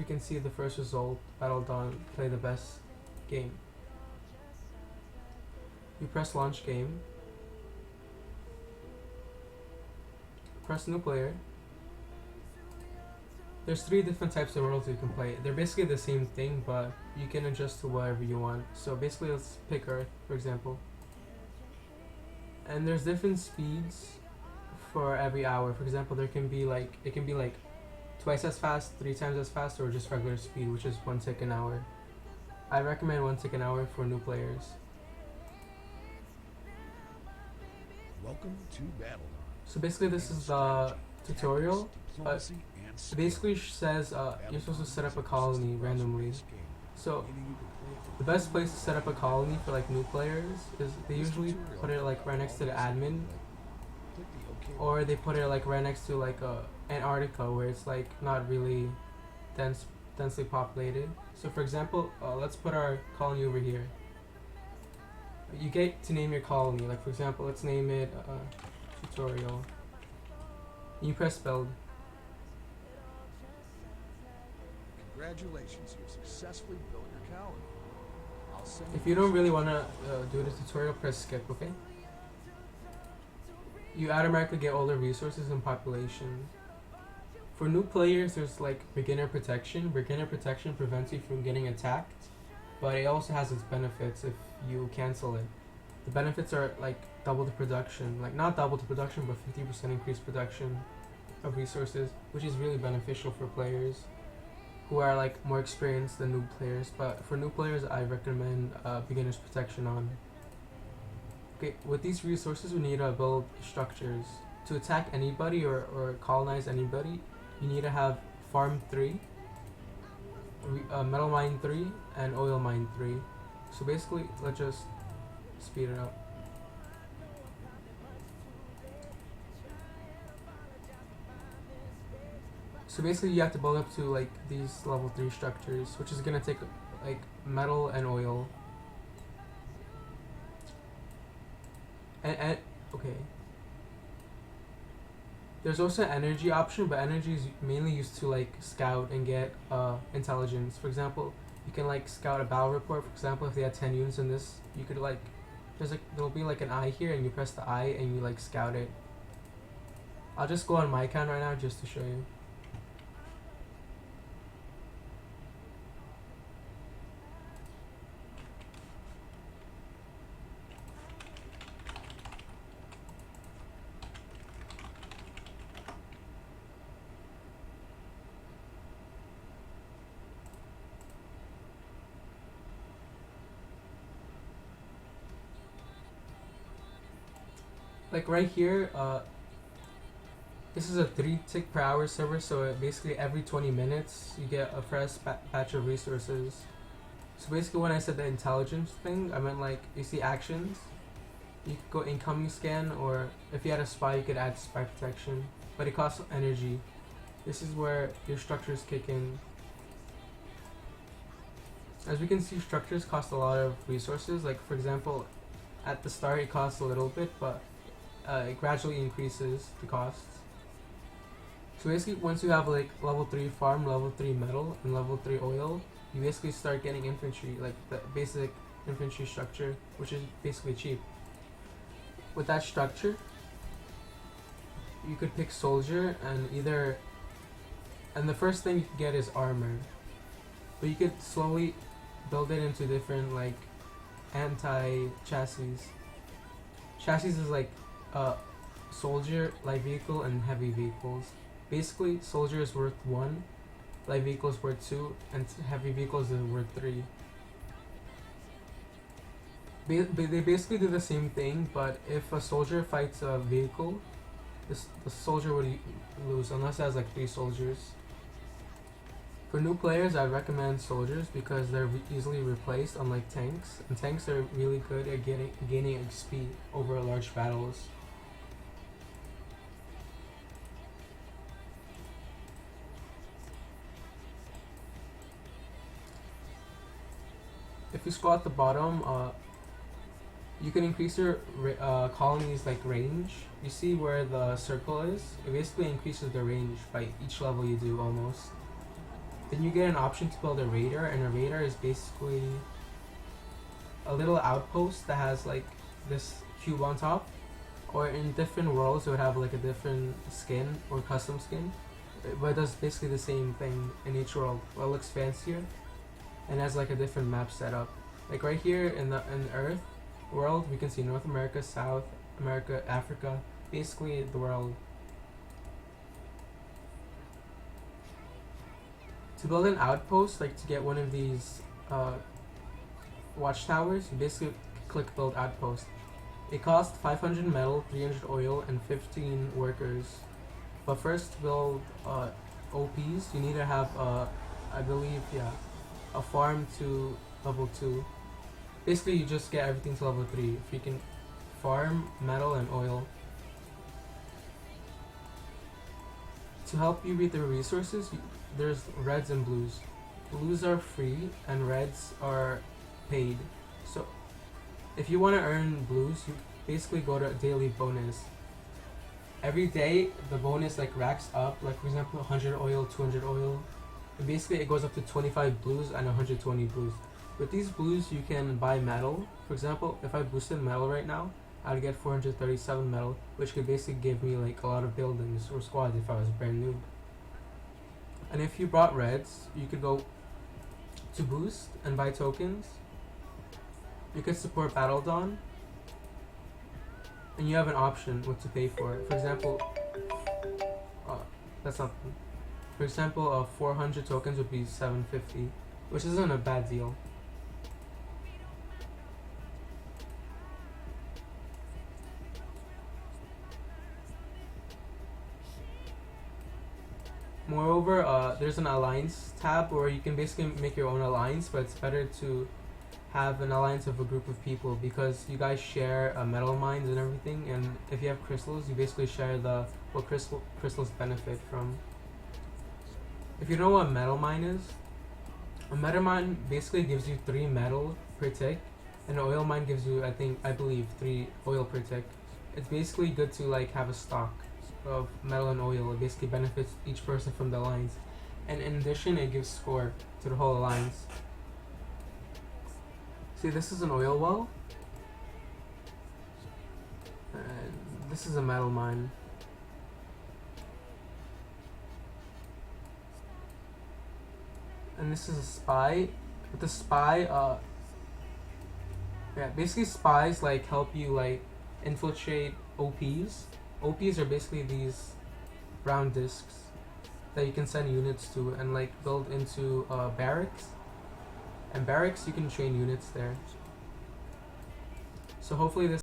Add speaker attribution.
Speaker 1: You can see the first result, Battle Dawn, play the best game. You press launch game, press new player. There's 3 different types of worlds you can play. They're basically the same thing, but you can adjust to whatever you want. So basically, let's pick Earth, for example. And there's different speeds for every hour. For example, it can be like twice as fast, 3 times as fast, or just regular speed, which is 1 tick an hour. I recommend 1 tick an hour for new players.
Speaker 2: Welcome to Battle.
Speaker 1: So basically, this is the tutorial. It basically says you're supposed to set up a colony randomly. So the best place to set up a colony for like new players is they usually put it like right next to the admin, or they put it like right next to like Antarctica, where it's like not really densely populated. So for example, let's put our colony over here. You get to name your colony. Like for example, let's name it tutorial. You press build.
Speaker 2: Congratulations, you've successfully built your colony. I'll send
Speaker 1: If you don't really want to do the tutorial, press skip, okay? You automatically get all the resources and population. For new players, there's like beginner protection. Beginner protection prevents you from getting attacked, but it also has its benefits if you cancel it. The benefits are like double the production, like not double the production, but 50% increased production of resources, which is really beneficial for players who are like more experienced than new players. But for new players, I recommend beginner's protection on. Okay, with these resources, we need to build structures. To attack anybody or colonize anybody, you need to have farm 3, metal mine 3, and oil mine 3. So basically, let's just speed it up. So basically, you have to build up to like these level 3 structures, which is gonna take like metal and oil. And okay. There's also an energy option, but energy is mainly used to like scout and get intelligence. For example, you can like scout a battle report. For example, if they had 10 units in this, you could like there'll be like an eye here, and you press the eye and you like scout it. I'll just go on my account right now just to show you. Like right here, this is a 3 tick per hour server, so basically every 20 minutes you get a fresh batch of resources. So basically when I said the intelligence thing, I meant like, you see actions, you could go incoming scan, or if you had a spy you could add spy protection, but it costs energy. This is where your structures kick in. As we can see, structures cost a lot of resources. Like for example, at the start it costs a little bit, but it gradually increases the costs. So basically, once you have like level 3 farm, level 3 metal, and level 3 oil, you basically start getting infantry, like the basic infantry structure, which is basically cheap. With that structure, you could pick soldier, and the first thing you can get is armor. But you could slowly build it into different like anti-chassis. Chassis is like soldier, light vehicle, and heavy vehicles. Basically, soldier is worth 1, light vehicle is worth 2, and heavy vehicles is worth 3. They basically do the same thing, but if a soldier fights a vehicle, the soldier would lose unless it has like 3 soldiers. For new players, I recommend soldiers because they're easily replaced, unlike tanks, and tanks are really good at gaining XP over large battles. If you scroll at the bottom, you can increase your colony's like range. You see where the circle is? It basically increases the range by each level you do almost. Then you get an option to build a radar, and a radar is basically a little outpost that has like this cube on top, or in different worlds it would have like a different skin or custom skin, but it does basically the same thing in each world. Well, it looks fancier and has like a different map setup. Like right here in the Earth world, we can see North America, South America, Africa, basically the world. To build an outpost, like to get one of these watchtowers, you basically click build outpost. It costs 500 metal, 300 oil, and 15 workers. But first to build OPs, you need to have I believe, yeah, a farm to level 2. Basically you just get everything to level 3 if you can farm metal and oil. To help you with the resources, there's reds and blues. Blues are free and reds are paid. So if you want to earn blues, you basically go to daily bonus. Every day the bonus like racks up, like for example 100 oil, 200 oil, and basically it goes up to 25 blues and 120 blues. With these blues you can buy metal. For example, if I boosted metal right now, I'd get 437 metal, which could basically give me like a lot of buildings or squads if I was brand new. And if you brought reds, you could go to boost and buy tokens. You could support Battle Dawn, and you have an option what to pay for it. For example, that's not. For example, 400 tokens would be 750, which isn't a bad deal. Moreover, there's an alliance tab where you can basically make your own alliance, but it's better to have an alliance of a group of people because you guys share metal mines and everything, and if you have crystals, you basically share the what crystals benefit from. If you know what a metal mine is, a metal mine basically gives you 3 metal per tick, and an oil mine gives you I believe 3 oil per tick. It's basically good to like have a stock of metal and oil. It basically benefits each person from the alliance, and in addition it gives score to the whole alliance. See, this is an oil well, and this is a metal mine. And this is a spy. With the spy, yeah, basically spies like help you like infiltrate OPs. OPs are basically these round discs that you can send units to and like build into barracks. And barracks, you can train units there. So hopefully this